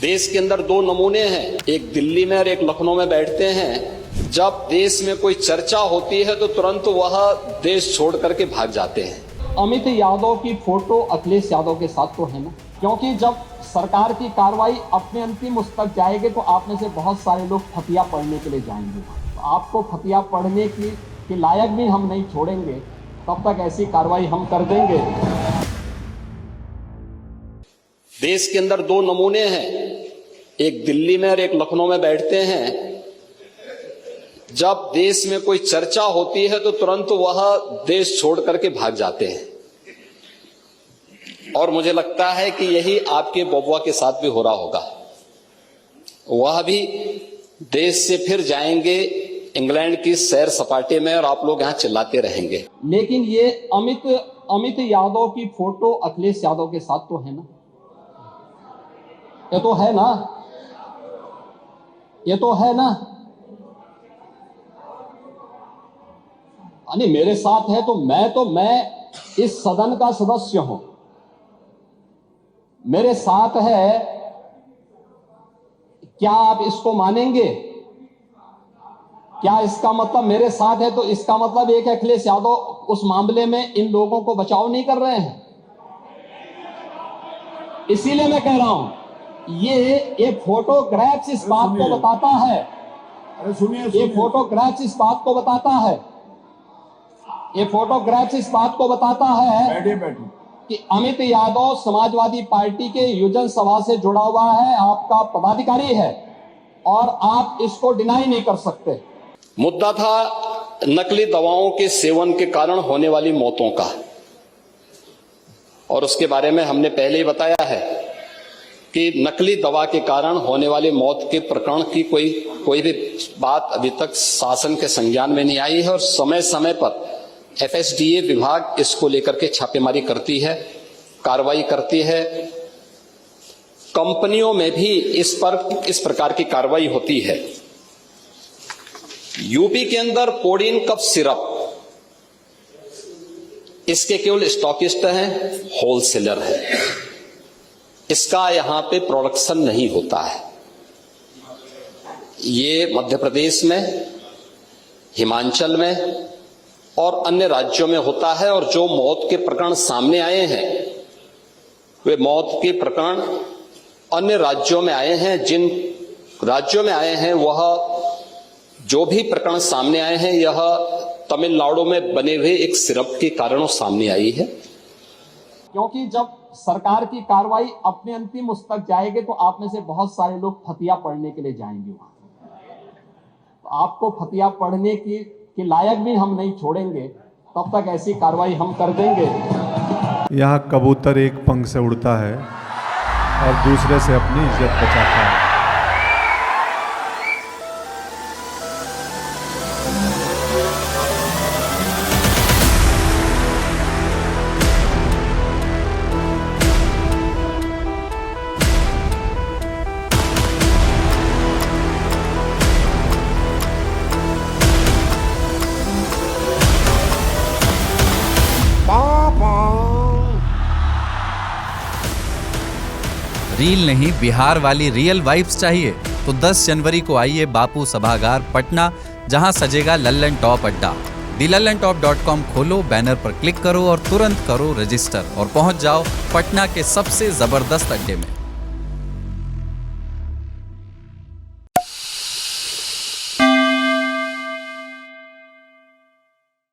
देश के अंदर दो नमूने हैं, एक दिल्ली में और एक लखनऊ में बैठते हैं। जब देश में कोई चर्चा होती है तो तुरंत वह देश छोड़ करके भाग जाते हैं। अमित यादव की फोटो अखिलेश यादव के साथ तो है ना, क्योंकि जब सरकार की कार्रवाई अपने अंतिम उस तक जाएगी तो आप में से बहुत सारे लोग फतिया पढ़ने के लिए जाएंगे। तो आपको फतिया पढ़ने की लायक भी हम नहीं छोड़ेंगे, तब तक ऐसी कार्रवाई हम कर देंगे। देश के अंदर दो नमूने हैं, एक दिल्ली में और एक लखनऊ में बैठते हैं। जब देश में कोई चर्चा होती है तो तुरंत वह देश छोड़ करके भाग जाते हैं। और मुझे लगता है कि यही आपके बबुआ के साथ भी हो रहा होगा। वह भी देश से फिर जाएंगे इंग्लैंड की सैर सपाटे में और आप लोग यहां चिल्लाते रहेंगे। लेकिन ये अमित यादव की फोटो अखिलेश यादव के साथ तो है ना, ये तो है ना, ये तो है ना। नहीं, मेरे साथ है तो मैं इस सदन का सदस्य हूं, मेरे साथ है। क्या आप इसको मानेंगे? क्या इसका मतलब मेरे साथ है तो इसका मतलब एक अखिलेश यादव उस मामले में इन लोगों को बचाव नहीं कर रहे हैं? इसीलिए मैं कह रहा हूं ये फोटोग्राफ्स इस बात को बताता है। ये फोटोग्राफ्स इस बात को बताता है, ये फोटोग्राफ्स इस बात को बताता है कि अमित यादव समाजवादी पार्टी के युजन सभा से जुड़ा हुआ है, आपका पदाधिकारी है और आप इसको डिनाई नहीं कर सकते। मुद्दा था नकली दवाओं के सेवन के कारण होने वाली मौतों का, और उसके बारे में हमने पहले ही बताया है कि नकली दवा के कारण होने वाली मौत के प्रकरण की कोई भी बात अभी तक शासन के संज्ञान में नहीं आई है। और समय समय पर FSDA विभाग इसको लेकर के छापेमारी करती है, कार्रवाई करती है। कंपनियों में भी इस प्रकार की कार्रवाई होती है। यूपी के अंदर कोडीन कफ सिरप, इसके केवल स्टॉकिस्ट हैं, होलसेलर है, इसका यहां पे प्रोडक्शन नहीं होता है। ये मध्य प्रदेश में, हिमाचल में और अन्य राज्यों में होता है। और जो मौत के प्रकरण सामने आए हैं वे मौत के प्रकरण अन्य राज्यों में आए हैं। जिन राज्यों में आए हैं वह जो भी प्रकरण सामने आए हैं यह तमिलनाडु में बने हुए एक सिरप के कारण सामने आई है। क्योंकि जब सरकार की कार्रवाई अपने अंतिम उस तक जाएगी तो आप में से बहुत सारे लोग फतिया पढ़ने के लिए जाएंगे वहां। तो आपको फतिया पढ़ने की लायक भी हम नहीं छोड़ेंगे, तब तक ऐसी कार्रवाई हम कर देंगे। यहाँ कबूतर एक पंख से उड़ता है और दूसरे से अपनी इज्जत बचाता है। रील नहीं, बिहार वाली रियल वाइब्स चाहिए तो 10 जनवरी को आइए बापू सभागार पटना, जहां सजेगा लल्लन टॉप अड्डा। thelallanTop.com खोलो, बैनर पर क्लिक करो और तुरंत करो रजिस्टर और पहुंच जाओ पटना के सबसे जबरदस्त अड्डे में।